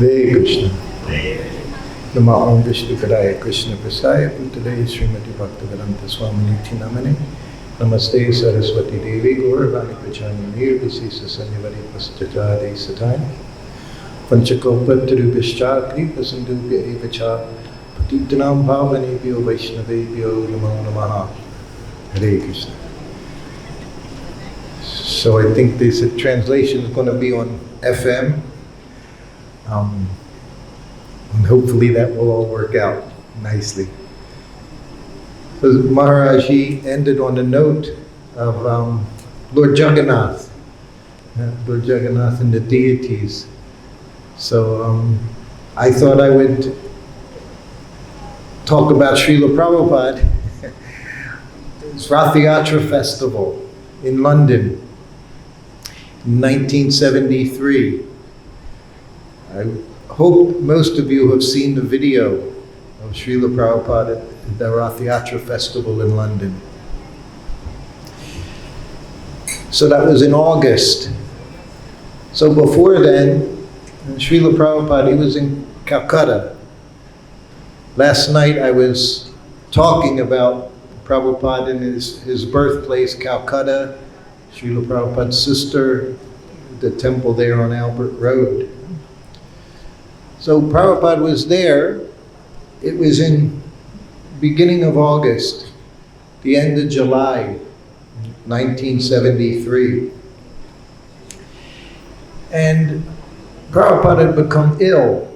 Hare Krishna. Nama Om Vishnu Padaya Krishna Prasaya Putale Srimati Bhaktivedanta Swami Niti Namane Namaste Saraswati Devi Gauravani Pachani Nirvisisa Sanyavari Pastajade Sataya Panchakopa Tirubhishcha Kripa Sindhu Evacha Patitanam Bhavanebhyo Vaishnavebhyo Namo Namaha. Hare Krishna. So I think this translation is going to be on FM. And hopefully that will all work out nicely. So Maharaji ended on a note of Lord Jagannath, Lord Jagannath and the deities. So I thought I would talk about Srila Prabhupada. It's Rath Yatra Festival in London in 1973. I hope most of you have seen the video of Srila Prabhupada at the Rath Yatra Festival in London. So that was in August. So before then, Srila Prabhupada, he was in Calcutta. Last night I was talking about Prabhupada in his birthplace, Calcutta, Srila Prabhupada's sister, the temple there on Albert Road. So Prabhupada was there. It was in beginning of August, the end of July, 1973. And Prabhupada had become ill.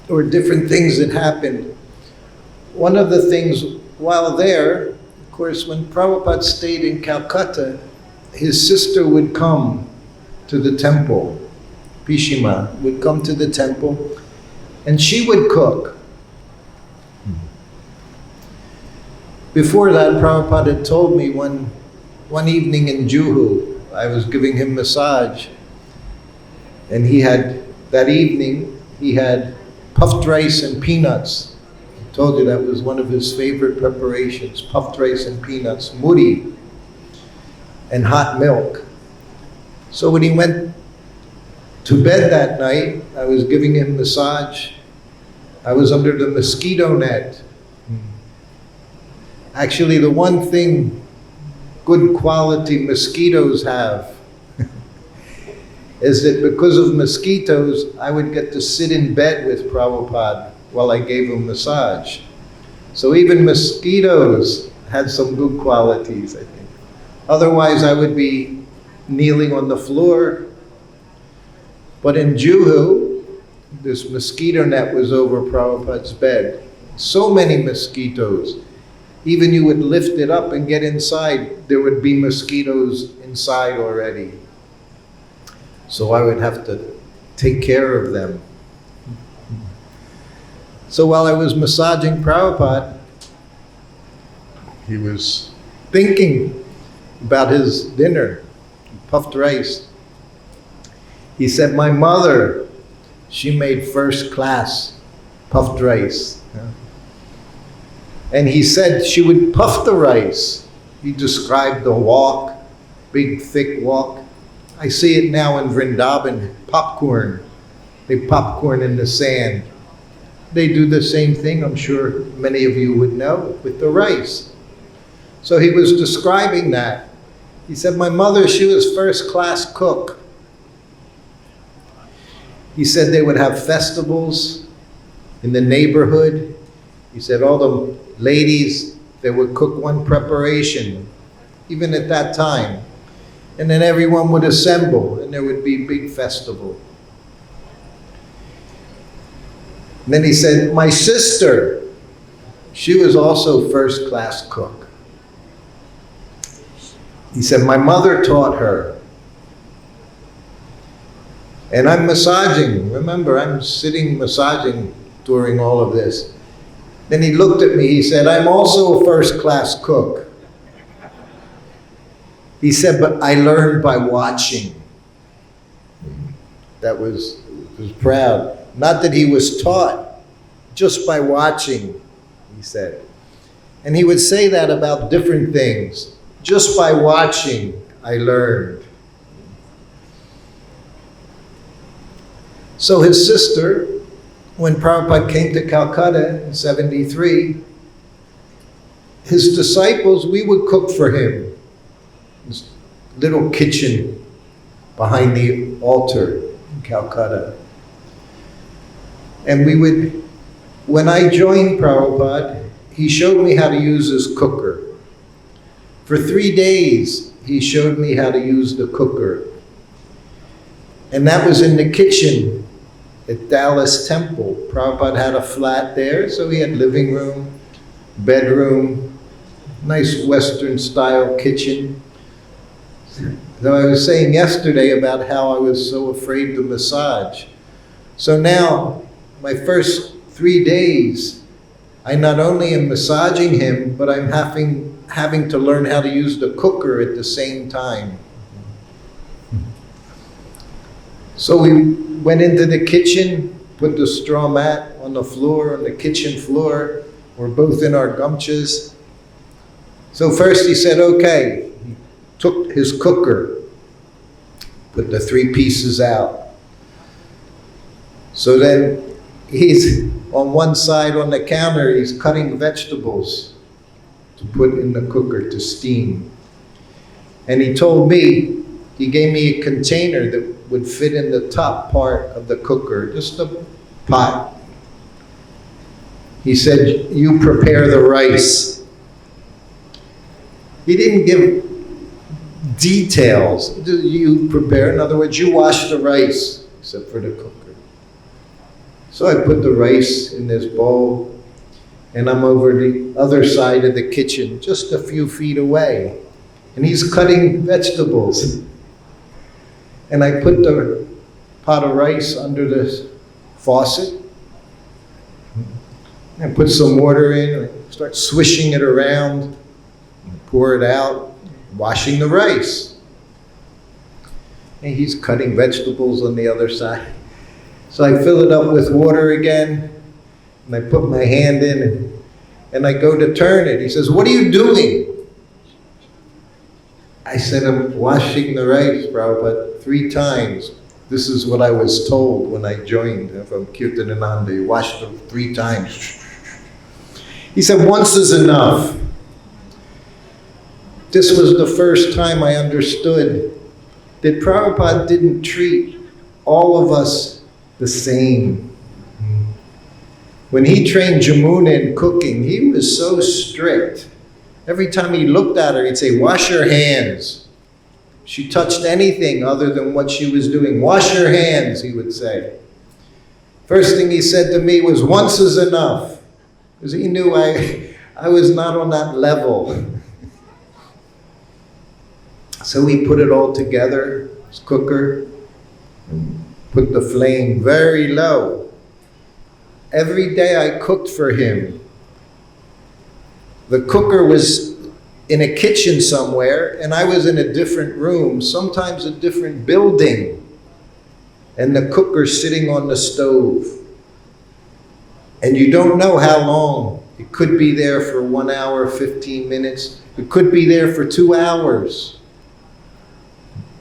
There were different things that happened. One of the things while there, of course, when Prabhupada stayed in Calcutta, his sister would come to the temple. Pishima would come to the temple and she would cook. Before that, Prabhupada had told me one evening in Juhu, I was giving him massage, and that evening he had puffed rice and peanuts. I told you that was one of his favorite preparations, puffed rice and peanuts, muri, and hot milk. So when he went to bed that night, I was giving him massage. I was under the mosquito net. Actually, the one thing good quality mosquitoes have is that because of mosquitoes, I would get to sit in bed with Prabhupada while I gave him massage. So even mosquitoes had some good qualities, I think. Otherwise, I would be kneeling on the floor. But in Juhu, this mosquito net was over Prabhupada's bed. So many mosquitoes. Even you would lift it up and get inside, there would be mosquitoes inside already. So I would have to take care of them. So while I was massaging Prabhupada, he was thinking about his dinner, puffed rice. He said, my mother, she made first class puffed rice. And he said she would puff the rice. He described the wok, big thick wok. I see it now in Vrindavan, popcorn. They popcorn in the sand. They do the same thing, I'm sure many of you would know, with the rice. So he was describing that. He said, my mother, she was first class cook. He said they would have festivals in the neighborhood. He said all the ladies, they would cook one preparation, even at that time. And then everyone would assemble and there would be a big festival. And then he said, my sister, she was also first class cook. He said, my mother taught her. And I'm massaging. Remember, I'm sitting massaging during all of this. Then he looked at me, he said, I'm also a first class cook. He said, but I learned by watching. That was proud. Not that he was taught, just by watching, he said. And he would say that about different things. Just by watching, I learned. So his sister, when Prabhupada came to Calcutta in 73, his disciples, we would cook for him. This little kitchen behind the altar in Calcutta. And we would, when I joined Prabhupada, he showed me how to use his cooker. For 3 days, he showed me how to use the cooker. And that was in the kitchen at Dallas Temple. Prabhupada had a flat there, so he had living room, bedroom, nice Western style kitchen. So I was saying yesterday about how I was so afraid to massage. So now, my first 3 days, I not only am massaging him, but I'm having to learn how to use the cooker at the same time. So we went into the kitchen, put the straw mat on the floor, on the kitchen floor. We're both in our gumchas. So first he said, okay. He took his cooker, put the 3 pieces out. So then he's on one side on the counter, he's cutting vegetables to put in the cooker to steam. And he told me, he gave me a container that would fit in the top part of the cooker, just a pot. He said, you prepare the rice. He didn't give details. You prepare, in other words, you wash the rice, except for the cooker. So I put the rice in this bowl, and I'm over the other side of the kitchen, just a few feet away. And he's cutting vegetables. And I put the pot of rice under the faucet. And put some water in, and start swishing it around, and pour it out, washing the rice. And he's cutting vegetables on the other side. So I fill it up with water again, and I put my hand in, and I go to turn it. He says, what are you doing? I said, I'm washing the rice, Prabhupada, 3 times. This is what I was told when I joined from Kirtanananda. You wash them 3 times. He said, once is enough. This was the first time I understood that Prabhupada didn't treat all of us the same. When he trained Jamuna in cooking, he was so strict. Every time he looked at her, he'd say, wash your hands. She touched anything other than what she was doing. Wash your hands, he would say. First thing he said to me was, once is enough. Because he knew I was not on that level. So he put it all together, his cooker, and put the flame very low. Every day I cooked for him. The cooker was in a kitchen somewhere, and I was in a different room, sometimes a different building, and the cooker sitting on the stove. And you don't know how long. It could be there for 1 hour, 15 minutes. It could be there for 2 hours.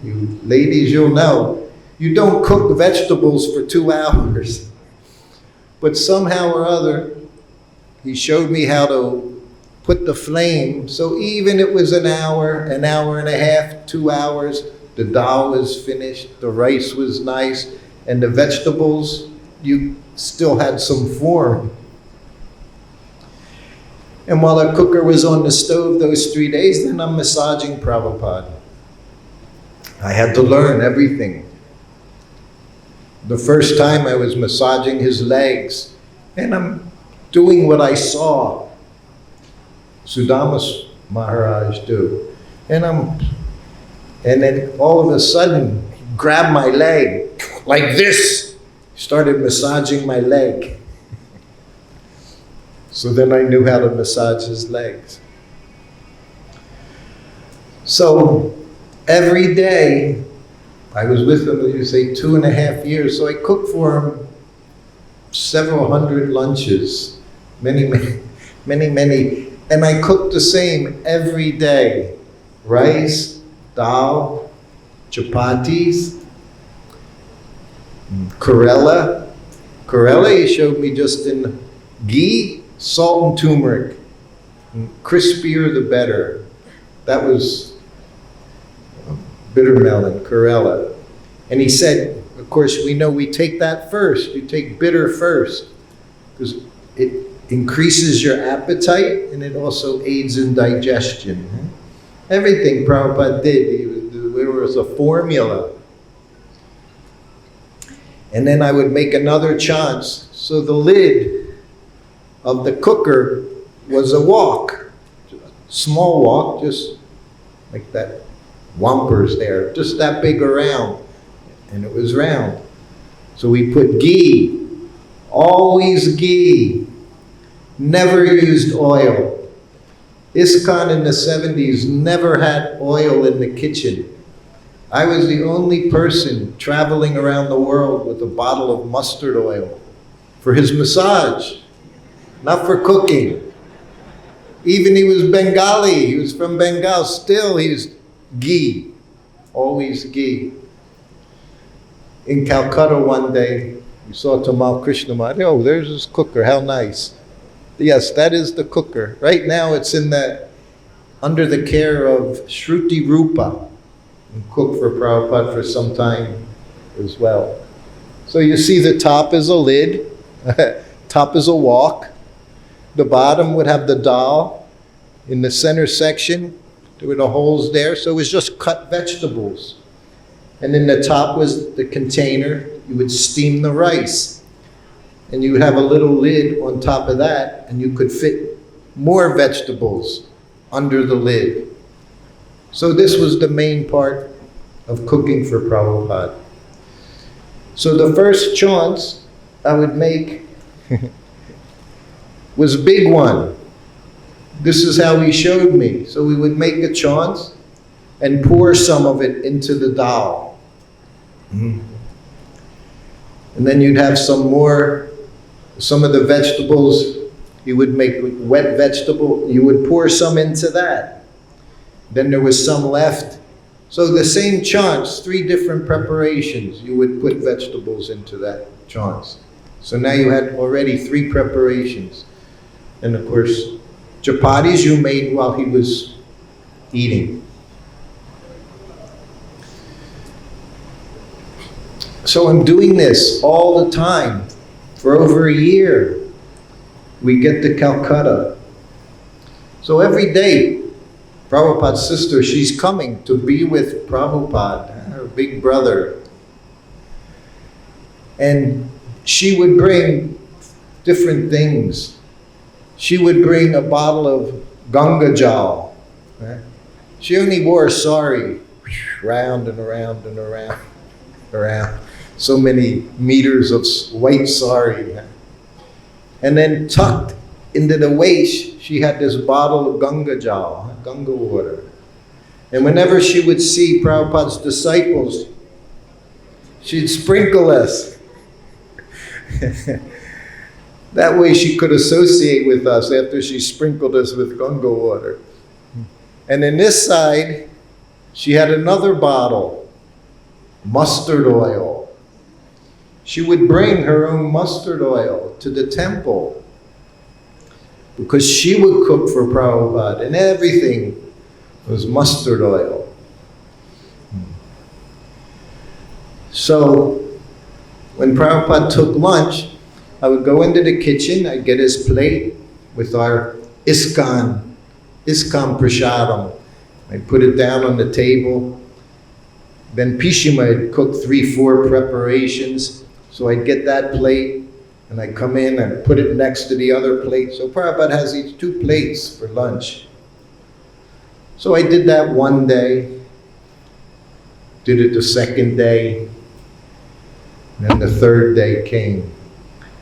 You ladies, you'll know. You don't cook vegetables for 2 hours. But somehow or other, he showed me how to put the flame, so even it was an hour and a half, 2 hours, the dal was finished, the rice was nice, and the vegetables, you still had some form. And while the cooker was on the stove those 3 days, then I'm massaging Prabhupada. I had to learn everything. The first time I was massaging his legs, and I'm doing what I saw Sudama's Maharaj do. And then all of a sudden, he grabbed my leg, like this. He started massaging my leg. So then I knew how to massage his legs. So every day, I was with him, as you say, 2.5 years. So I cooked for him several hundred lunches, many. And I cooked the same every day. Rice, dal, chapatis. Chlorella. Chlorella he showed me just in ghee, salt and turmeric. Crispier the better. That was bitter melon, chlorella. And he said, of course, we know we take that first. You take bitter first because it increases your appetite and it also aids in digestion. Everything Prabhupada did, there was a formula. And then I would make another chants. So the lid of the cooker was a wok, small wok, just like that wampers there, just that big around, and it was round. So we put ghee, always ghee, never used oil. ISKCON in the 70s never had oil in the kitchen. I was the only person traveling around the world with a bottle of mustard oil for his massage, not for cooking. Even he was Bengali, he was from Bengal, still he's ghee, always ghee. In Calcutta one day, we saw Tamal Krishnamurti, oh, there's his cooker, how nice. Yes, that is the cooker. Right now it's under the care of Shruti Rupa, and cooked for Prabhupada for some time as well. So you see the top is a lid, top is a wok, the bottom would have the dal. In the center section, there were the holes there, so it was just cut vegetables. And then the top was the container. You would steam the rice. And you would have a little lid on top of that, and you could fit more vegetables under the lid. So this was the main part of cooking for Prabhupada. So the first chants I would make was a big one. This is how he showed me. So we would make a chants and pour some of it into the dal. And then you'd have some of the vegetables, you would make wet vegetable, you would pour some into that. Then there was some left. So the same chants, 3 different preparations, you would put vegetables into that chants. So now you had already 3 preparations. And of course, chapatis you made while he was eating. So I'm doing this all the time for over a year. We get to Calcutta. So every day, Prabhupada's sister, she's coming to be with Prabhupada, her big brother. And she would bring different things. She would bring a bottle of Ganga Jal. Right? She only wore a sari, round and around and around. So many meters of white sari. And then tucked into the waist, she had this bottle of Ganga Jal, Ganga water. And whenever she would see Prabhupada's disciples, she'd sprinkle us. That way she could associate with us after she sprinkled us with Ganga water. And in this side, she had another bottle, mustard oil. She would bring her own mustard oil to the temple because she would cook for Prabhupada and everything was mustard oil. So when Prabhupada took lunch, I would go into the kitchen, I'd get his plate with our ISKCON prasadam. I'd put it down on the table. Then Pishima had cooked 3-4 preparations. So I'd get that plate and I'd come in and put it next to the other plate. So Prabhupada has these 2 plates for lunch. So I did that one day, did it the second day, and then the third day came.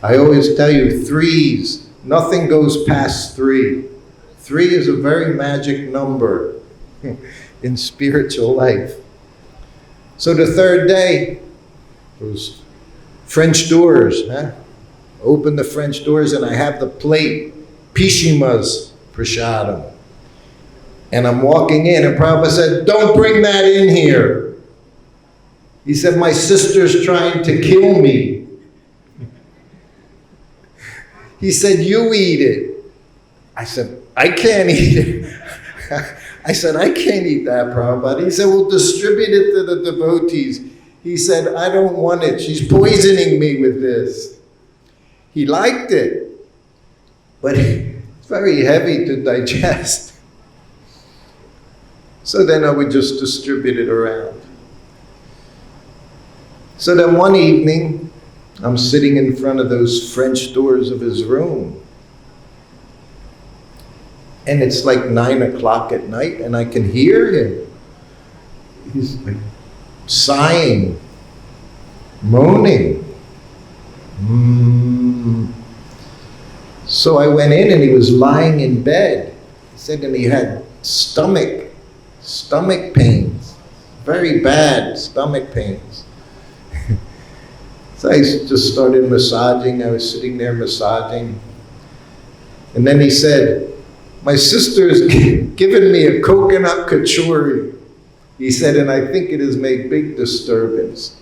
I always tell you 3s, nothing goes past 3. 3 is a very magic number in spiritual life. So the third day, those French doors, open the French doors and I have the plate, Pishima's prasadam. And I'm walking in and Prabhupada said, don't bring that in here. He said, my sister's trying to kill me. He said, you eat it. I said, I can't eat it. I said, I can't eat that, Prabhupada. He said, well, distribute it to the devotees. He said, I don't want it. She's poisoning me with this. He liked it, but it's very heavy to digest. So then I would just distribute it around. So then one evening, I'm sitting in front of those French doors of his room. And it's like 9 o'clock at night, and I can hear him. He's like sighing, moaning. So I went in, and he was lying in bed. He said, and he had stomach pains, very bad stomach pains. So I just started massaging. I was sitting there massaging. And then he said, my sister's given me a coconut kachori. He said, and I think it has made big disturbance.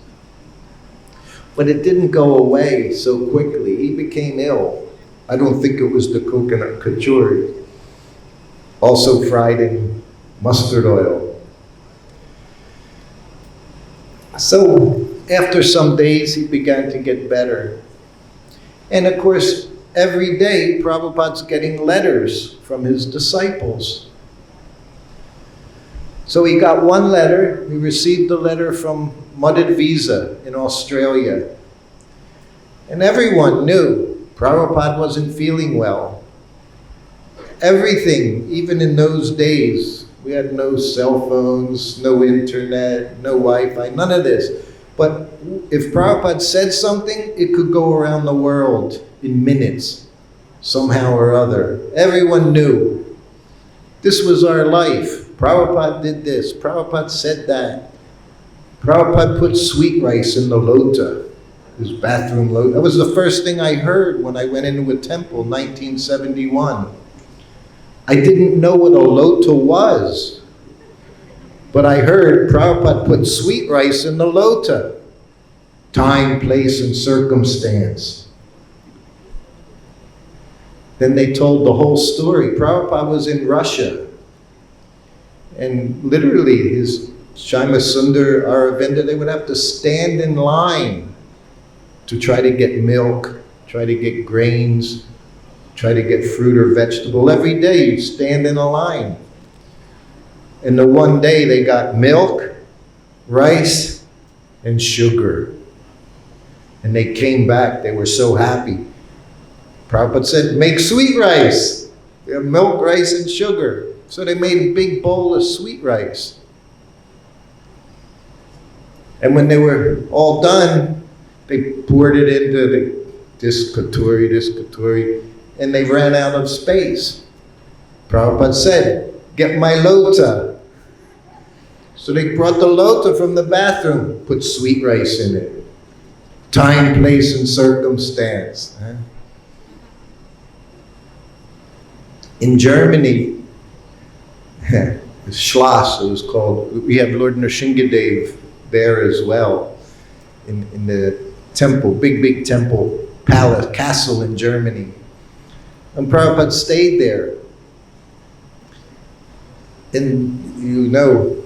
But it didn't go away so quickly. He became ill. I don't think it was the coconut kachori. Also fried in mustard oil. So after some days, he began to get better. And of course, every day, Prabhupada's getting letters from his disciples. So he got one letter. He received a letter from Mother Visa in Australia. And everyone knew Prabhupada wasn't feeling well. Everything, even in those days, we had no cell phones, no internet, no Wi-Fi, none of this. But if Prabhupada said something, it could go around the world in minutes, somehow or other. Everyone knew. This was our life. Prabhupada did this. Prabhupada said that. Prabhupada put sweet rice in the lota, his bathroom lota. That was the first thing I heard when I went into a temple, 1971. I didn't know what a lota was, but I heard Prabhupada put sweet rice in the lota. Time, place, and circumstance. Then they told the whole story. Prabhupada was in Russia, and literally his Shima Sundar Aravinda, they would have to stand in line to try to get milk, try to get grains, try to get fruit or vegetable. Every day you stand in a line. And the one day they got milk, rice, and sugar. And they came back, they were so happy. Prabhupada said, make sweet rice. They have milk, rice, and sugar. So they made a big bowl of sweet rice. And when they were all done, they poured it into this katuri, and they ran out of space. Prabhupada said, get my lota. So they brought the lota from the bathroom, put sweet rice in it. Time, place, and circumstance. In Germany, Schloss, it was called. We have Lord Nrsingadev there as well, in the temple, big temple, palace, castle in Germany. And Prabhupada stayed there. And you know,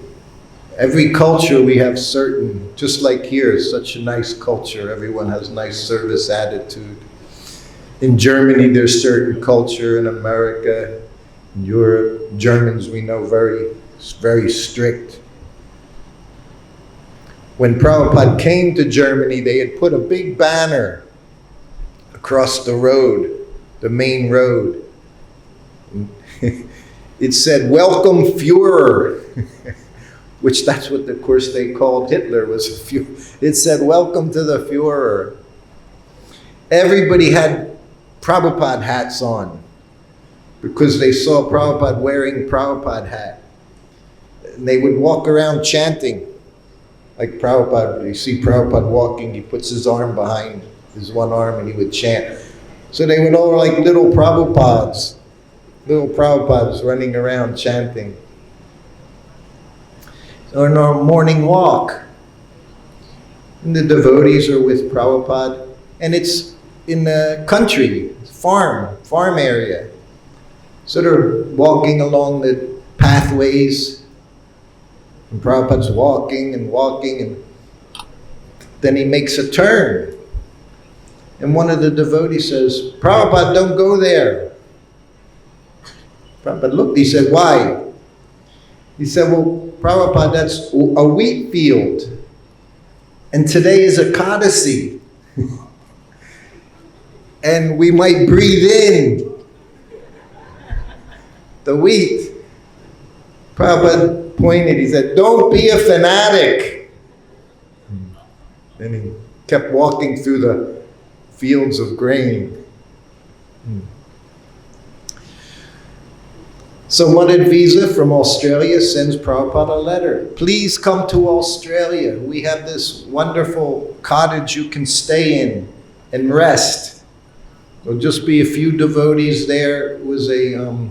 every culture we have certain, just like here, such a nice culture, everyone has nice service attitude. In Germany, there's certain culture. In America, in Europe, Germans we know very strict. When Prabhupada came to Germany, they had put a big banner across the road, the main road. It said, welcome Führer, which that's what, of course, they called Hitler, was a Führer. It said, welcome to the Führer. Everybody had Prabhupada hats on because they saw Prabhupada wearing Prabhupada hat. And they would walk around chanting. Like Prabhupada, you see Prabhupada walking, he puts his arm behind his one arm and he would chant. So they would all like little Prabhupads running around chanting. So in our morning walk, And the devotees are with Prabhupada. And it's in the country, farm area. So they're walking along the pathways. And Prabhupada's walking, and then he makes a turn. And one of the devotees says, Prabhupada, don't go there. Prabhupada looked, he said, why? He said, well, Prabhupada, that's a wheat field. And today is Ekadasi. And we might breathe in the wheat. Prabhupada pointed, he said, don't be a fanatic. Then he kept walking through the fields of grain. So Mother Visa from Australia sends Prabhupada a letter. Please come to Australia. We have this wonderful cottage you can stay in and rest. There'll just be a few devotees there. It was a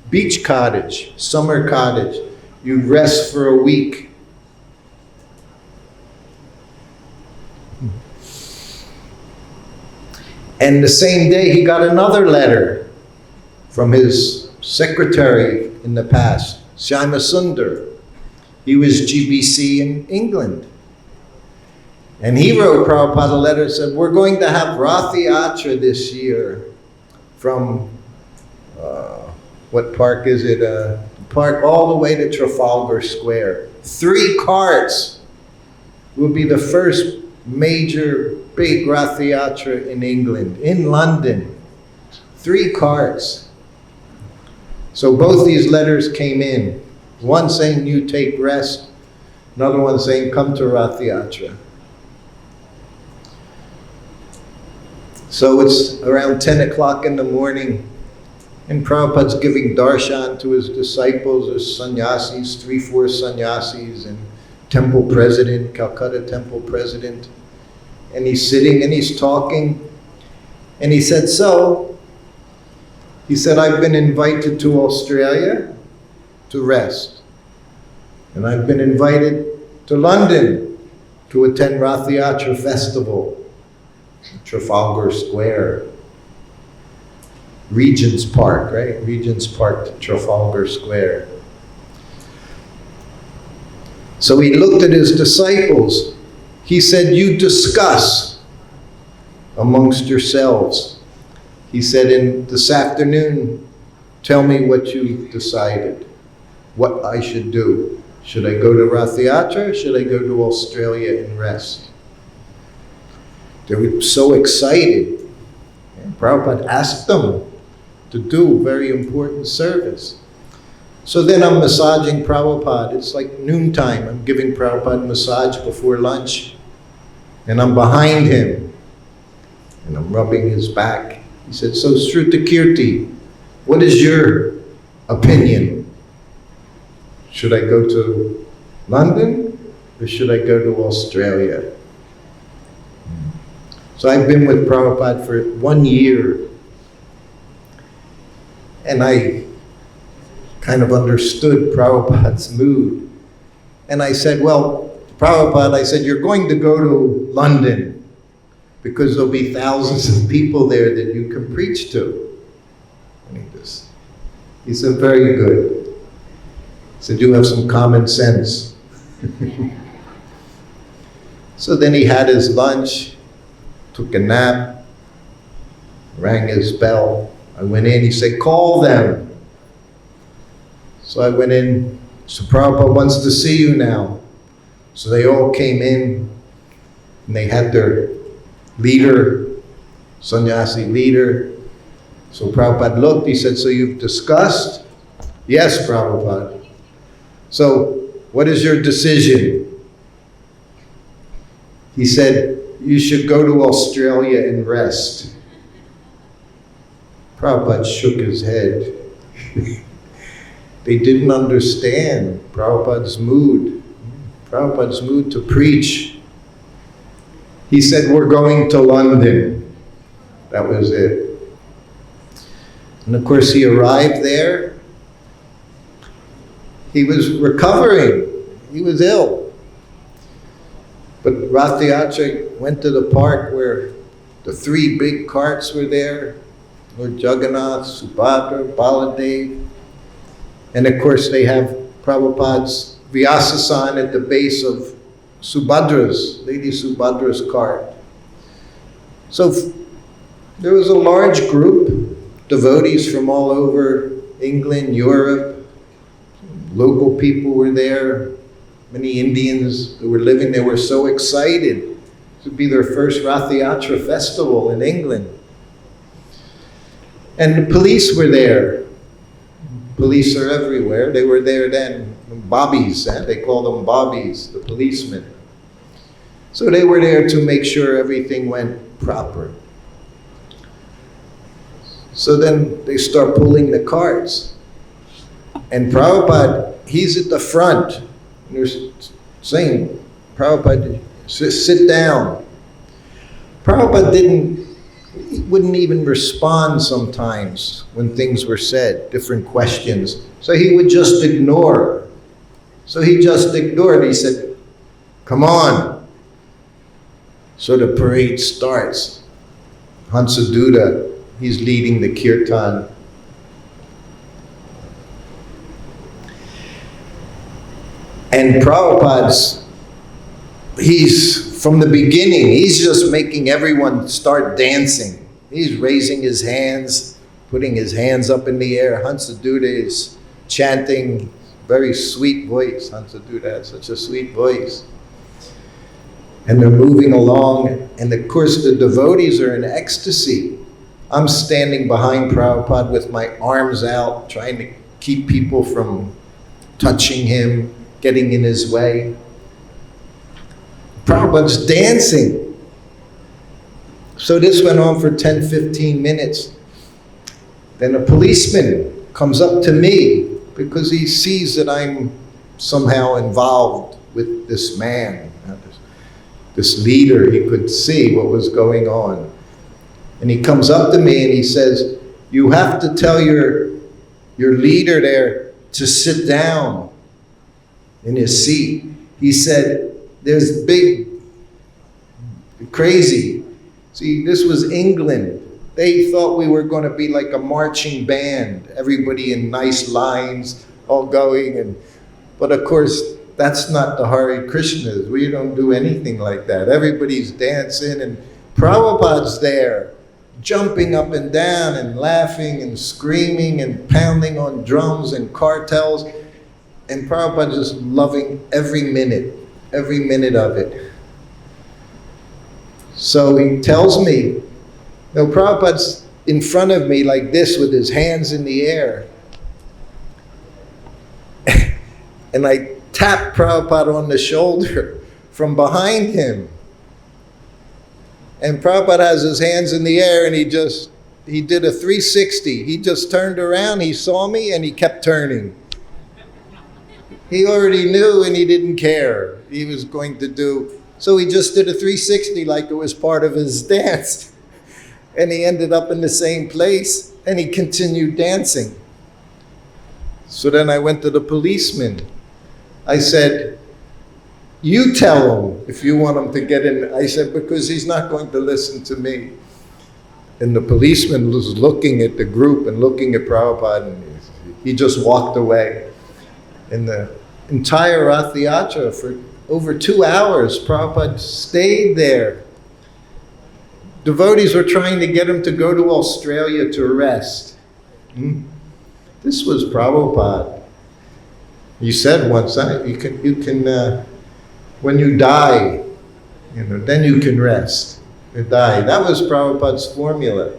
beach cottage, summer cottage. You rest for a week. And the same day he got another letter from his secretary in the past, Shyama Sundar. He was GBC in England. And he wrote Prabhupada a letter and said, we're going to have Rath Yatra this year from, what park is it? Park all the way to Trafalgar Square. 3 carts will be the first major big Rath Yatra in England, in London. 3 carts. So both these letters came in. One saying, you take rest. Another one saying, come to Rath Yatra. So it's around 10 o'clock in the morning, and Prabhupada's giving darshan to his disciples, his sannyasis, 3-4 sannyasis, and temple president, Calcutta temple president. And he's sitting and he's talking, and he said, I've been invited to Australia to rest. And I've been invited to London to attend Rath Yatra festival. Trafalgar Square. Regent's Park, right? Regent's Park to Trafalgar Square. So he looked at his disciples. He said, you discuss amongst yourselves. He said, this afternoon, tell me what you decided, what I should do. Should I go to Rath Yatra or should I go to Australia and rest? They were so excited. And Prabhupada asked them to do very important service. So then I'm massaging Prabhupada. It's like noontime. I'm giving Prabhupada a massage before lunch. And I'm behind him. And I'm rubbing his back. He said, so Srutakirti, what is your opinion? Should I go to London or should I go to Australia? So I've been with Prabhupada for 1 year. And I kind of understood Prabhupada's mood. And I said, well, Prabhupada, I said, you're going to go to London because there'll be thousands of people there that you can preach to. And he said, very good. He said, you have some common sense. So then he had his lunch, took a nap, rang his bell. I went in, he said, call them. So I went in, so Prabhupada wants to see you now. So they all came in, and they had their leader, sannyasi leader. So Prabhupada looked, he said, so you've discussed? Yes, Prabhupada. So what is your decision? He said, you should go to Australia and rest. Prabhupada shook his head. They didn't understand Prabhupada's mood to preach. He said, we're going to London. That was it. And of course he arrived there. He was recovering. He was ill. But Rath Yatra went to the park where the three big carts were there, Lord Jagannath, Subhadra, Baladev, and of course they have Prabhupada's Vyasa at the base of Lady Subhadra's cart. So there was a large group, devotees from all over England, Europe, local people were there, many Indians who were living there were so excited. It would be their first Rath Yatra festival in England. And the police were there. Police are everywhere. They were there then. Bobbies, they called them bobbies, the policemen. So they were there to make sure everything went proper. So then they start pulling the carts. And Prabhupada, he's at the front. And they're saying, Prabhupada, sit down. Prabhupada wouldn't even respond sometimes when things were said, different questions. So he would just ignore. So he just ignored. He said, come on. So the parade starts. Hansaduta, he's leading the kirtan. And Prabhupada's, from the beginning, he's just making everyone start dancing. He's raising his hands, putting his hands up in the air. Hansaduta is chanting, very sweet voice. Hansaduta has such a sweet voice. And they're moving along, and of course the devotees are in ecstasy. I'm standing behind Prabhupada with my arms out, trying to keep people from touching him, getting in his way. Prabhupada's dancing. So this went on for 10, 15 minutes. Then a policeman comes up to me because he sees that I'm somehow involved with this man, this leader. He could see what was going on. And he comes up to me and he says, you have to tell your leader there to sit down in his seat. He said, there's crazy. See, this was England. They thought we were going to be like a marching band, everybody in nice lines, all going. But of course, that's not the Hare Krishnas. We don't do anything like that. Everybody's dancing, and Prabhupada's there, jumping up and down and laughing and screaming and pounding on drums and cartels. And Prabhupada just loving every minute of it. So he tells me, no, Prabhupada's in front of me like this with his hands in the air. And I tap Prabhupada on the shoulder from behind him. And Prabhupada has his hands in the air and he did a 360. He just turned around, he saw me, and he kept turning. He already knew and he didn't care. He was going to do, so he just did a 360 like it was part of his dance. And he ended up in the same place and he continued dancing. So then I went to the policeman. I said, you tell him if you want him to get in. I said, because he's not going to listen to me. And the policeman was looking at the group and looking at Prabhupada, and he just walked away. In the entire Rath Yatra, for over 2 hours, Prabhupada stayed there. Devotees were trying to get him to go to Australia to rest. This was Prabhupada. He said once, you can when you die, then you can rest. You die. That was Prabhupada's formula.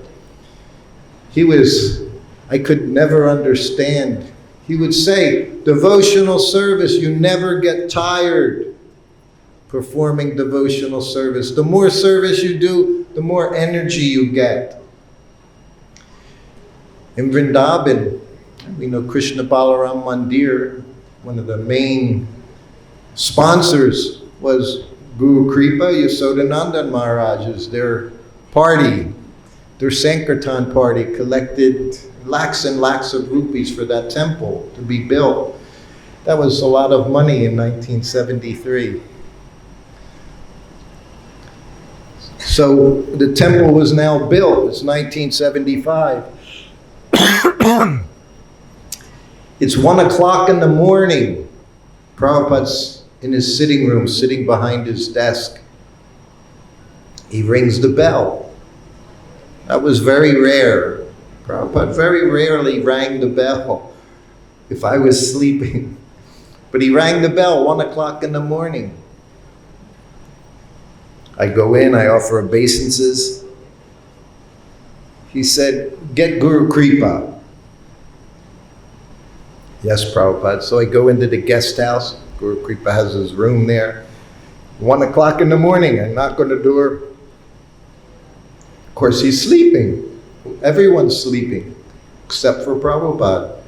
I could never understand. He would say, devotional service, you never get tired performing devotional service. The more service you do, the more energy you get. In Vrindavan, we know Krishna Balaram Mandir, one of the main sponsors was Guru Kripa, Yasodanandan Maharajas. Their party, their Sankirtan party, collected lakhs and lakhs of rupees for that temple to be built. That was a lot of money in 1973. So the temple was now built. It's 1975. It's 1 o'clock in the morning. Prabhupada's in his sitting room, sitting behind his desk. He rings the bell. That was very rare. Prabhupada very rarely rang the bell if I was sleeping. But he rang the bell 1 o'clock in the morning. I go in, I offer obeisances. He said, "Get Guru Kripa." Yes, Prabhupada. So I go into the guest house. Guru Kripa has his room there. 1 o'clock in the morning, I knock on the door. Of course, he's sleeping. Everyone's sleeping, except for Prabhupada.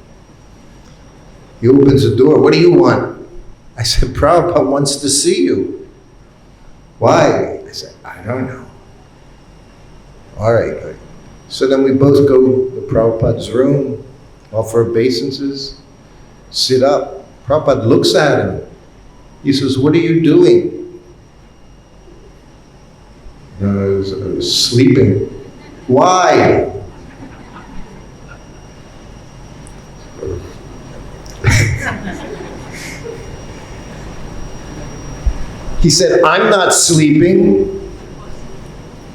He opens the door. "What do you want?" I said, "Prabhupada wants to see you." "Why?" I said, "I don't know." All right. So then we both go to Prabhupada's room, offer obeisances, sit up. Prabhupada looks at him. He says, "What are you doing?" I was sleeping. "Why?" He said, "I'm not sleeping."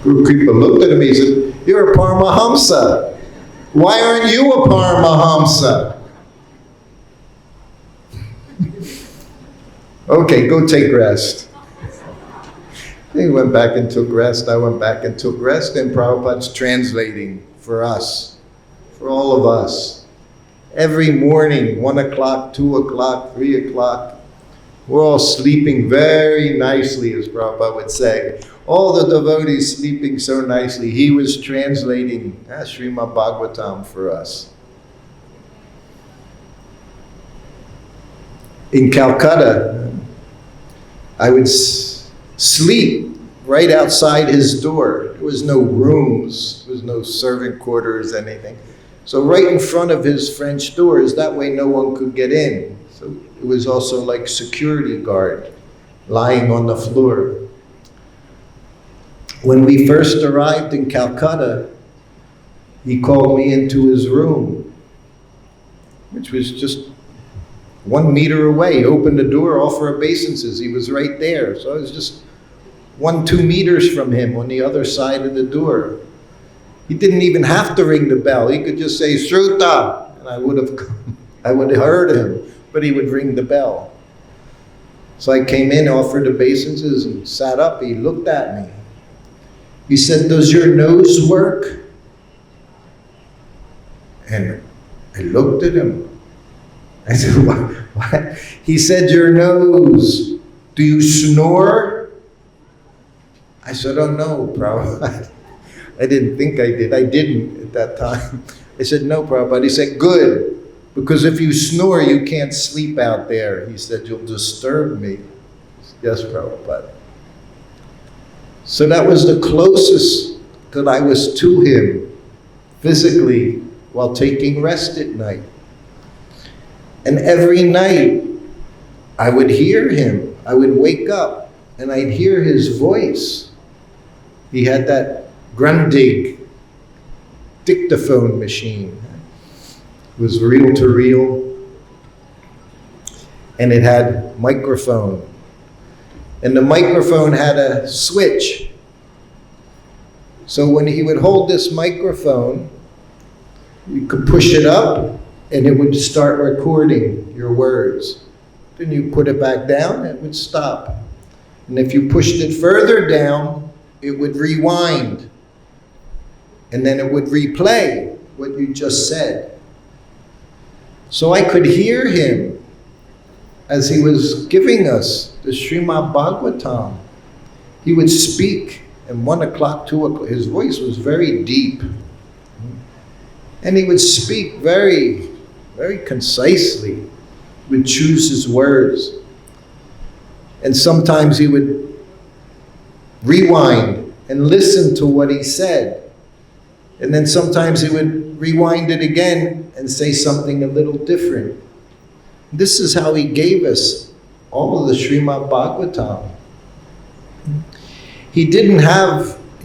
Guru Kripa looked at him. He said, "You're a Paramahamsa. Why aren't you a Paramahamsa?" "Okay, go take rest." He went back and took rest. I went back and took rest. And Prabhupada's translating for us, for all of us. Every morning, 1 o'clock, 2 o'clock, 3 o'clock, we're all sleeping very nicely, as Prabhupada would say. All the devotees sleeping so nicely. He was translating Srimad Bhagavatam for us. In Calcutta, I would sleep right outside his door. There was no rooms, there was no servant quarters, anything. So right in front of his French doors, that way no one could get in. So it was also like security guard lying on the floor. When we first arrived in Calcutta, he called me into his room, which was just 1 meter away. He opened the door, offer obeisances. He was right there. So I was just 1-2 meters from him on the other side of the door. He didn't even have to ring the bell. He could just say, "Shruta," and I would have come. I would have heard him, but he would ring the bell. So I came in, offered obeisances, and sat up. He looked at me. He said, "Does your nose work?" And I looked at him. I said, "What?" He said, "Your nose. Do you snore?" I said, "Oh no, Prabhupada." I didn't think I did. I didn't at that time. I said, "No, Prabhupada." He said, "Good, because if you snore, you can't sleep out there." He said, "You'll disturb me." Yes, Prabhupada. So that was the closest that I was to him physically while taking rest at night. And every night I would hear him. I would wake up and I'd hear his voice. He had that Grundig dictaphone machine. It was reel to reel. And it had microphone. And the microphone had a switch. So when he would hold this microphone, you could push it up and it would start recording your words. Then you put it back down, it would stop. And if you pushed it further down, it would rewind. And then it would replay what you just said. So I could hear him as he was giving us the Srimad Bhagavatam. He would speak, and 1 o'clock, 2 o'clock, his voice was very deep. And he would speak very, very concisely. He would choose his words. And sometimes he would rewind and listen to what he said. And then sometimes he would rewind it again and say something a little different. This is how he gave us all of the Srimad Bhagavatam. He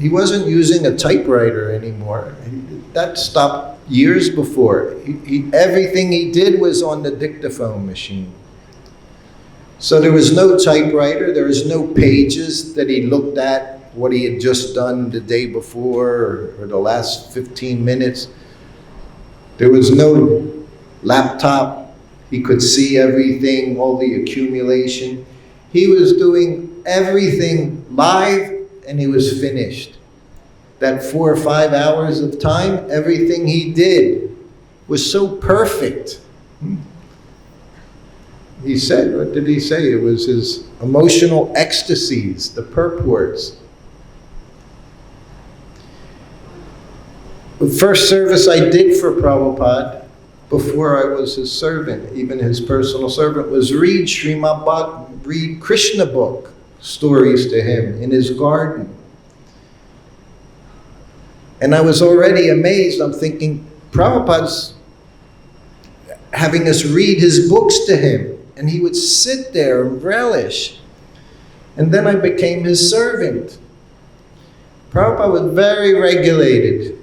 he wasn't using a typewriter anymore. That stopped years before. Everything he did was on the dictaphone machine. So there was no typewriter, there was no pages that he looked at, what he had just done the day before or the last 15 minutes. There was no laptop. He could see everything, all the accumulation. He was doing everything live and he was finished. That 4 or 5 hours of time, everything he did was so perfect. He said, what did he say? It was his emotional ecstasies, the purports. The first service I did for Prabhupada, before I was his servant, even his personal servant, was read Krishna book stories to him in his garden. And I was already amazed. I'm thinking, Prabhupada's having us read his books to him. And he would sit there and relish. And then I became his servant. Prabhupada was very regulated.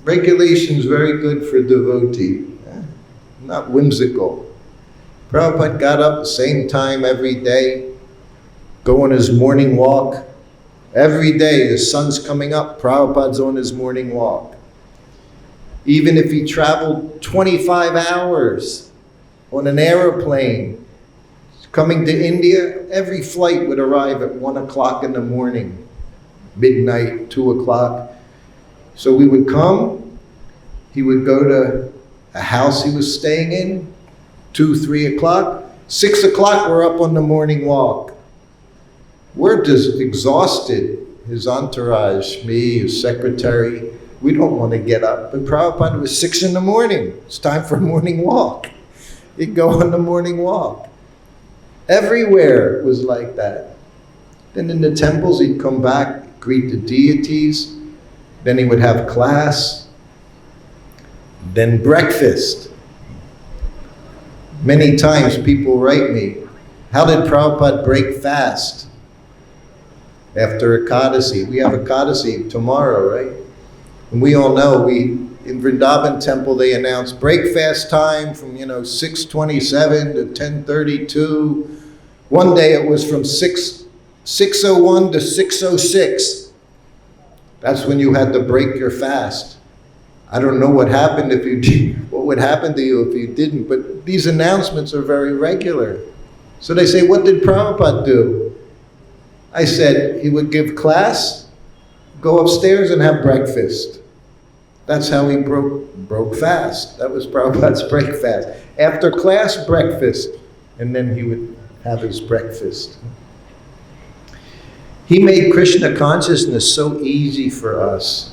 Regulation's very good for devotee, not whimsical. Prabhupada got up the same time every day, go on his morning walk. Every day, the sun's coming up, Prabhupada's on his morning walk. Even if he traveled 25 hours on an airplane, coming to India, every flight would arrive at 1 o'clock in the morning, midnight, 2 o'clock. So we would come, he would go to a house he was staying in, 2, 3 o'clock. 6 o'clock, we're up on the morning walk. We're just exhausted. His entourage, me, his secretary, we don't want to get up. But Prabhupada was 6 in the morning. It's time for a morning walk. He'd go on the morning walk. Everywhere it was like that. Then in the temples, he'd come back, greet the deities. Then he would have class. Then breakfast. Many times people write me, how did Prabhupada break fast? After Ekadasi. We have Ekadasi tomorrow, right? And we all know, in Vrindavan temple they announced break fast time from 6:27 to 10:32. One day it was from 6:01 to 6:06. That's when you had to break your fast. I don't know what happened if you did, what would happen to you if you didn't, but these announcements are very regular. So they say, what did Prabhupada do? I said, he would give class, go upstairs and have breakfast. That's how he broke fast. That was Prabhupada's break fast. After class, breakfast, and then he would have his breakfast. He made Krishna consciousness so easy for us.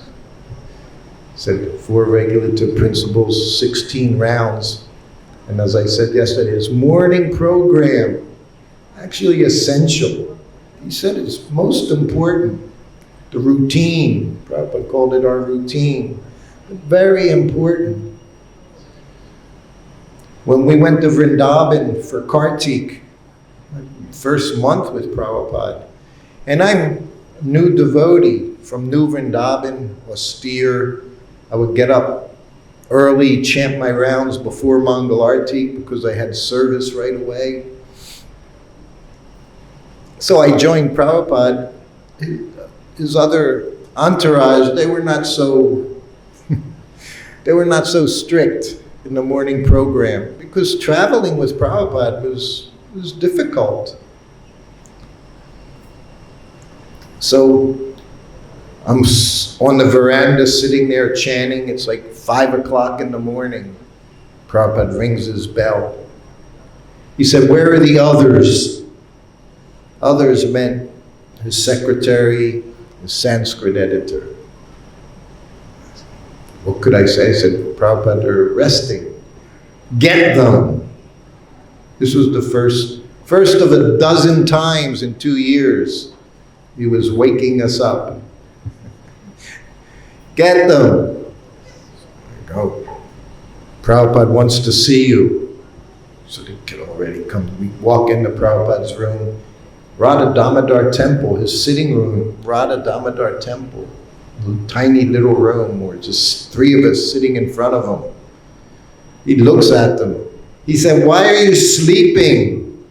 He said 4 regulative principles, 16 rounds. And as I said yesterday, his morning program, actually essential. He said it's most important. The routine, Prabhupada called it our routine. Very important. When we went to Vrindavan for Kartik, first month with Prabhupada, and I'm a new devotee from New Vrindavan, austere. I would get up early, chant my rounds before Mangalarti because I had service right away. So I joined Prabhupada. His other entourage, they were not so strict in the morning program because traveling with Prabhupada was difficult. So I'm on the veranda sitting there chanting. It's like 5 o'clock in the morning. Prabhupada rings his bell. He said, where are the others? Others meant his secretary, his Sanskrit editor. What could I say? I said, Prabhupada, they're resting. Get them. This was the first of a dozen times in 2 years he was waking us up. Get them. I go. Prabhupada wants to see you. So they could already come. We walk into Prabhupada's room. Radha Damodar temple, his sitting room, Radha Damodar temple, a tiny little room where just three of us sitting in front of him. He looks at them. He said, "Why are you sleeping?"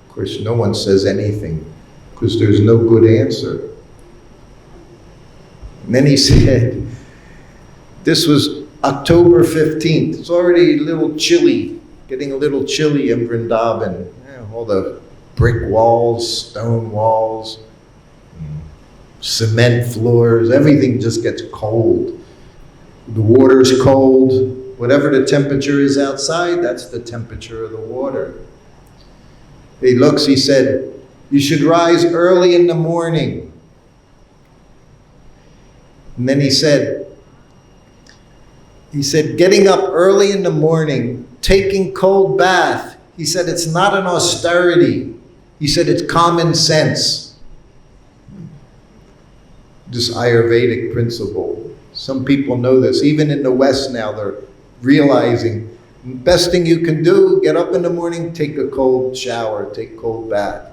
Of course, no one says anything because there's no good answer. And then he said, this was October 15th. It's already a little chilly, getting a little chilly in Vrindavan. All the brick walls, stone walls, cement floors, everything just gets cold. The water's cold. Whatever the temperature is outside, that's the temperature of the water. He looks, he said, "You should rise early in the morning." And then he said, getting up early in the morning, taking cold bath, he said, it's not an austerity. He said, it's common sense. This Ayurvedic principle. Some people know this. Even in the West now, they're realizing the best thing you can do, get up in the morning, take a cold shower, take a cold bath.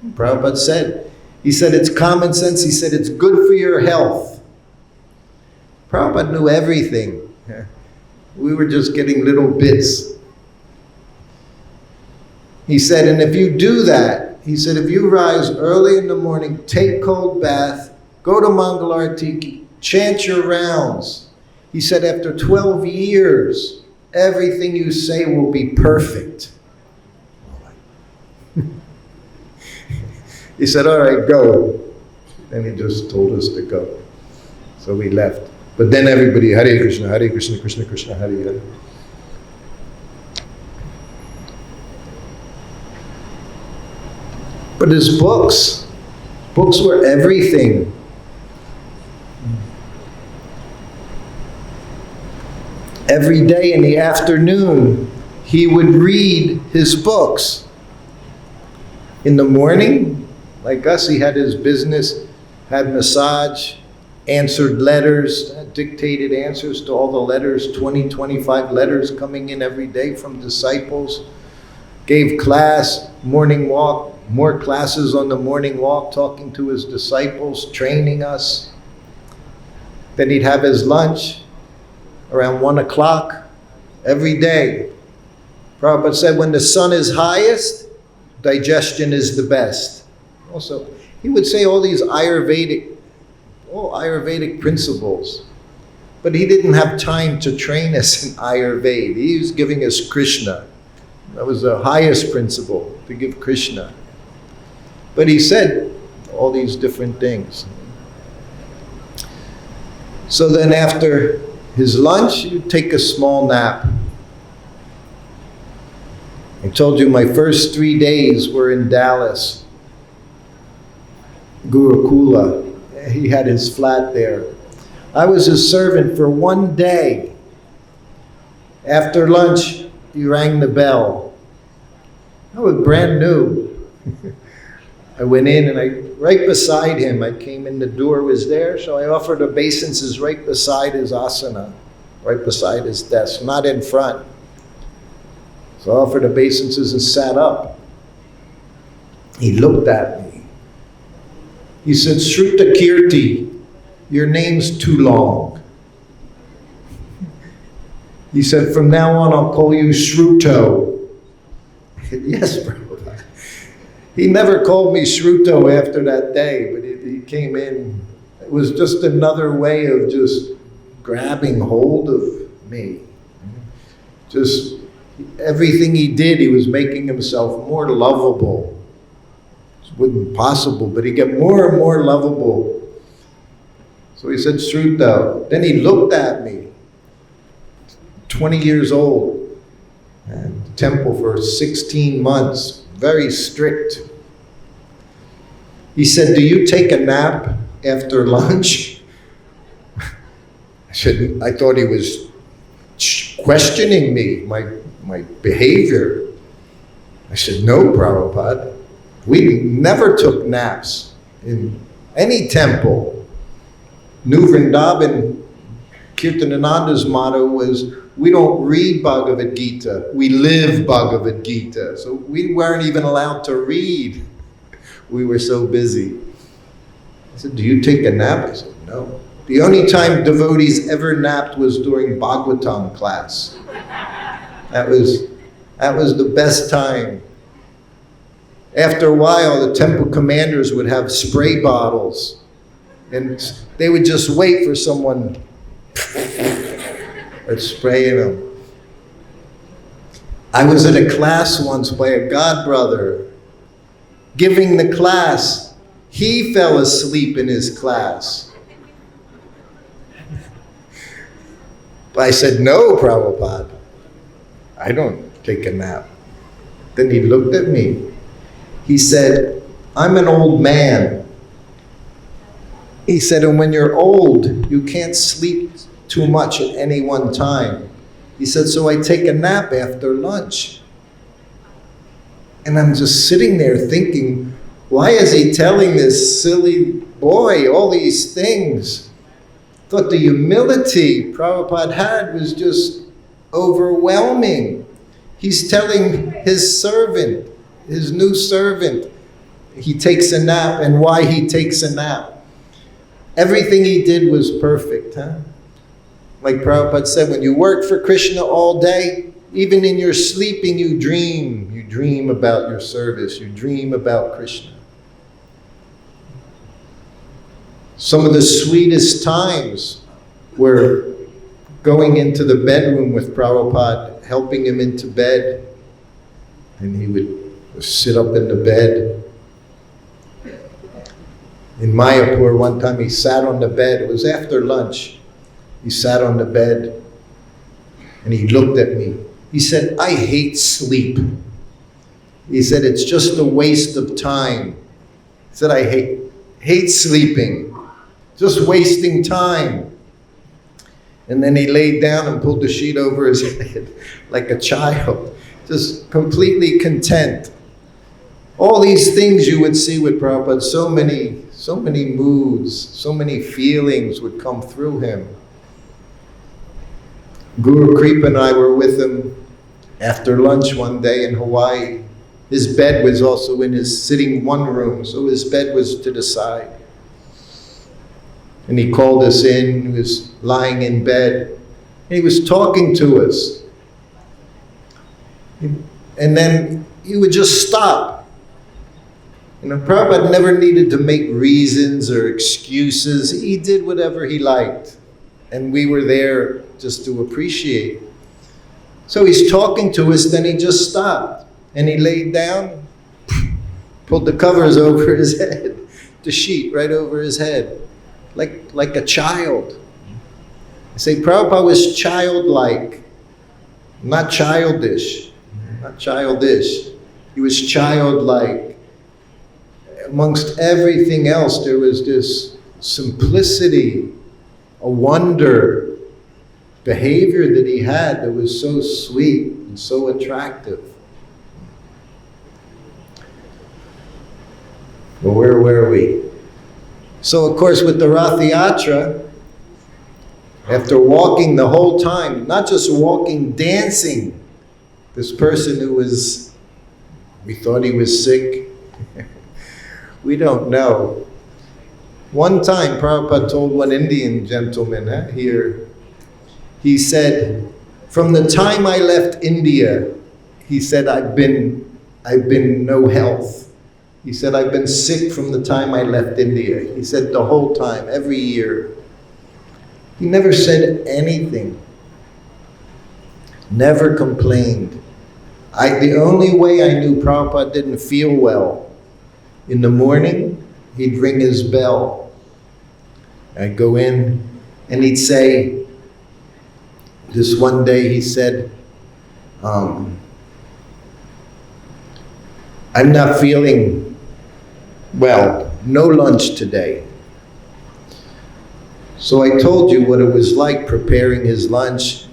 Prabhupada said, he said, it's common sense. He said, it's good for your health. Prabhupada knew everything. We were just getting little bits. He said, and if you do that, he said, if you rise early in the morning, take cold bath, go to Mangalarti, chant your rounds. He said, after 12 years, everything you say will be perfect. He said, all right, go. And he just told us to go. So we left. But then everybody, Hare Krishna, Krishna Krishna, Hare Hare. But his books were everything. Every day in the afternoon, he would read his books. In the morning, like us, he had his business, had massage, answered letters, dictated answers to all the letters, 20, 25 letters coming in every day from disciples. Gave class, morning walk, more classes on the morning walk, talking to his disciples, training us. Then he'd have his lunch around 1 o'clock every day. Prabhupada said, when the sun is highest, digestion is the best. Also, he would say all these Ayurvedic principles, but he didn't have time to train us in Ayurveda. He was giving us Krishna. That was the highest principle, to give Krishna. But he said all these different things. So then after his lunch, he'd take a small nap. I told you my first 3 days were in Dallas, Gurukula. He had his flat there. I was his servant for 1 day. After lunch, he rang the bell. I was brand new. I went in and right beside him, I came in, the door was there, so I offered obeisances right beside his asana, right beside his desk, not in front. So I offered obeisances and sat up. He looked at me. He said, Shruta Kirti, your name's too long. He said, from now on I'll call you Shruto. I said, yes, Prabhupada. He never called me Shruto after that day, but he came in. It was just another way of just grabbing hold of me. Just everything he did, he was making himself more lovable. It wasn't possible, but he'd get more and more lovable. So he said, Shruto. Then he looked at me, 20 years old, and the temple for 16 months. Very strict. He said, do you take a nap after lunch? I thought he was questioning me, my behavior. I said, no, Prabhupada. We never took naps in any temple. New Vrindavan, Kirtanananda's motto was, we don't read Bhagavad Gita, we live Bhagavad Gita. So we weren't even allowed to read We were so busy. I said, do you take a nap? I said, no. The only time devotees ever napped was during Bhagavatam class. That was the best time. After a while, the temple commanders would have spray bottles, and they would just wait for someone or spraying them. I was at a class once by a godbrother, giving the class. He fell asleep in his class. I said, no, Prabhupada, I don't take a nap. Then he looked at me. He said, I'm an old man. He said, and when you're old, you can't sleep too much at any one time. He said, so I take a nap after lunch. And I'm just sitting there thinking, why is he telling this silly boy all these things? I thought the humility Prabhupada had was just overwhelming. He's telling his servant, his new servant, he takes a nap, and why he takes a nap. Everything he did was perfect, huh? Like Prabhupada said, when you work for Krishna all day, even in your sleeping you dream. You dream about your service. You dream about Krishna. Some of the sweetest times were going into the bedroom with Prabhupada, helping him into bed, and he would sit up in the bed. In Mayapur, one time he sat on the bed. It was after lunch. He sat on the bed and he looked at me. He said, I hate sleep. He said, it's just a waste of time. He said, I hate sleeping. Just wasting time. And then he laid down and pulled the sheet over his head like a child, just completely content. All these things you would see with Prabhupada, so many moods, so many feelings would come through him. Guru Kripa and I were with him after lunch one day in Hawaii. His bed was also in his sitting one room, so his bed was to the side. And he called us in. He was lying in bed, and he was talking to us. And then he would just stop. You know, Prabhupada never needed to make reasons or excuses. He did whatever he liked. And we were there just to appreciate. So he's talking to us, then he just stopped. And he laid down, pulled the covers over his head, the sheet right over his head, like a child. I say Prabhupada was childlike, not childish. Not childish. He was childlike. Amongst everything else, there was this simplicity, a wonder, behavior that he had that was so sweet and so attractive. Well, where were we? So, of course, with the Rath Yatra, after walking the whole time, not just walking, dancing, this person who was, we thought he was sick. We don't know. One time, Prabhupada told one Indian gentleman here, he said, from the time I left India, he said, I've been no health. He said, I've been sick from the time I left India. He said the whole time, every year. He never said anything. Never complained. The only way I knew Prabhupada didn't feel well, in the morning, he'd ring his bell. I'd go in and he'd say, this one day he said, I'm not feeling well, no lunch today. So I told you what it was like preparing his lunch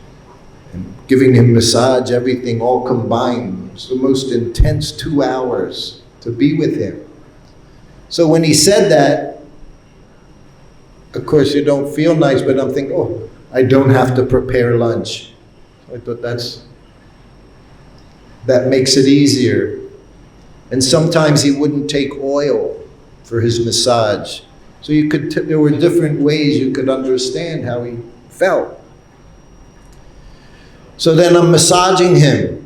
and giving him massage, everything all combined. It was the most intense 2 hours to be with him. So when he said that, of course you don't feel nice, but I'm thinking, oh, I don't have to prepare lunch. So I thought that makes it easier. And sometimes he wouldn't take oil for his massage. So there were different ways you could understand how he felt. So then I'm massaging him.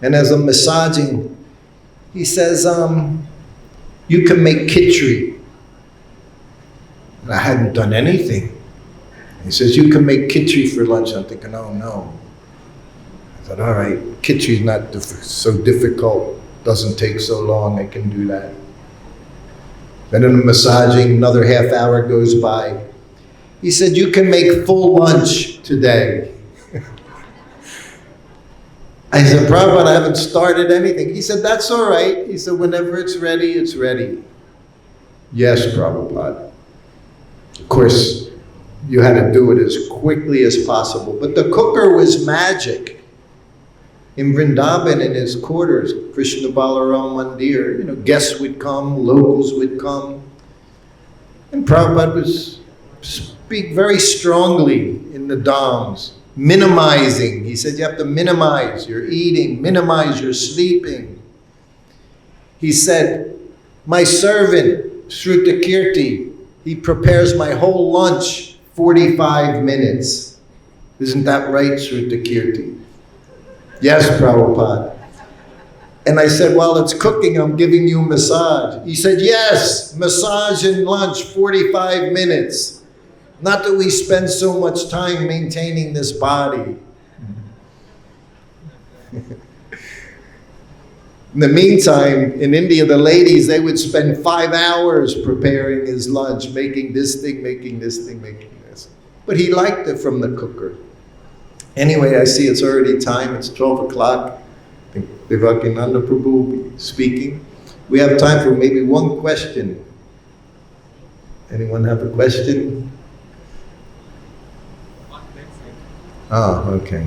And as I'm massaging, he says, you can make khichdi. And I hadn't done anything. He says, you can make khichdi for lunch. I'm thinking, oh no. I thought, all right, khichdi's not so difficult. Doesn't take so long, I can do that. Then in the massaging, another half hour goes by. He said, you can make full lunch today. I said, Prabhupada, I haven't started anything. He said, that's all right. He said, whenever it's ready, it's ready. Yes, Prabhupada. Of course, you had to do it as quickly as possible. But the cooker was magic. In Vrindavan, in his quarters, Krishna Balaram Mandir, guests would come, locals would come. And Prabhupada would speak very strongly in the dhams, minimizing. He said, you have to minimize your eating, minimize your sleeping. He said, my servant, Shrutakirti, he prepares my whole lunch 45 minutes. Isn't that right, Shrutakirti? Yes, Prabhupada. And I said, while it's cooking, I'm giving you a massage. He said, yes, massage and lunch, 45 minutes. Not that we spend so much time maintaining this body. In the meantime, in India, the ladies, they would spend 5 hours preparing his lunch, making this thing, making this thing, making this. But he liked it from the cooker. Anyway, I see it's already time. It's 12 o'clock. I think Devakinanda Prabhu will be speaking. We have time for maybe one question. Anyone have a question? Oh, okay.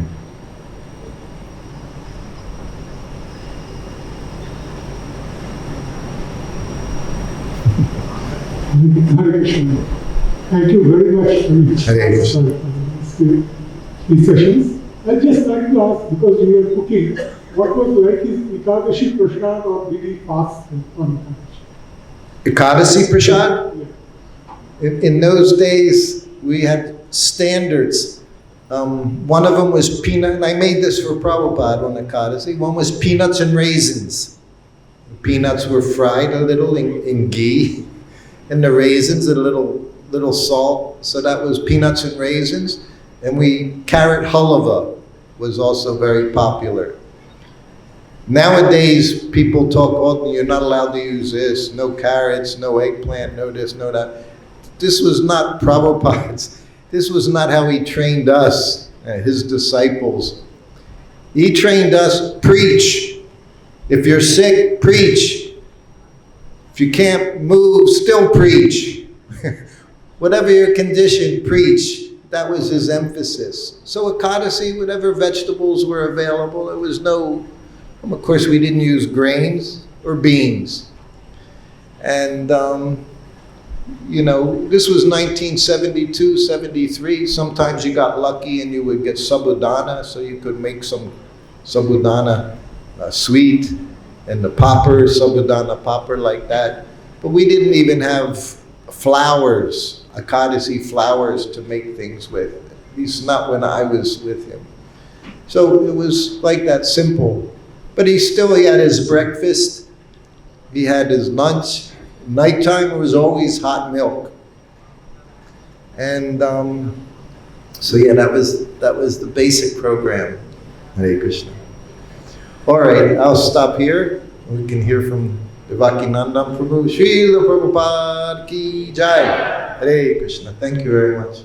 Thank you very much for these sessions. I'd just like to ask, because you were cooking, what was like his Ekadashi Prasad, or did he fast on Ekadashi Prasad? Yeah. In those days, we had standards. One of them was peanut, and I made this for Prabhupada on Ekadashi. One was peanuts and raisins. The peanuts were fried a little in ghee, and the raisins a little salt. So that was peanuts and raisins. And carrot halava was also very popular. Nowadays, people talk, oh, you're not allowed to use this, no carrots, no eggplant, no this, no that. This was not Prabhupada's. This was not how he trained us, his disciples. He trained us, preach. If you're sick, preach. If you can't move, still preach. Whatever your condition, preach. That was his emphasis. So Ekadashi, whatever vegetables were available, there was no, of course we didn't use grains or beans. And, this was 1972, 73. Sometimes you got lucky and you would get sabudana, so you could make some sabudana sweet, and the popper, sabudana popper like that. But we didn't even have flowers. Ekadashi flowers to make things with, at least not when I was with him. So it was like that, simple. But he had his breakfast, he had his lunch. Nighttime, it was always hot milk. And so yeah, that was the basic program. Hare Krishna. All right, I'll stop here. We can hear from Devakinanda Prabhu. Srila Prabhupada ki jai. Hare Krishna. Thank you very much.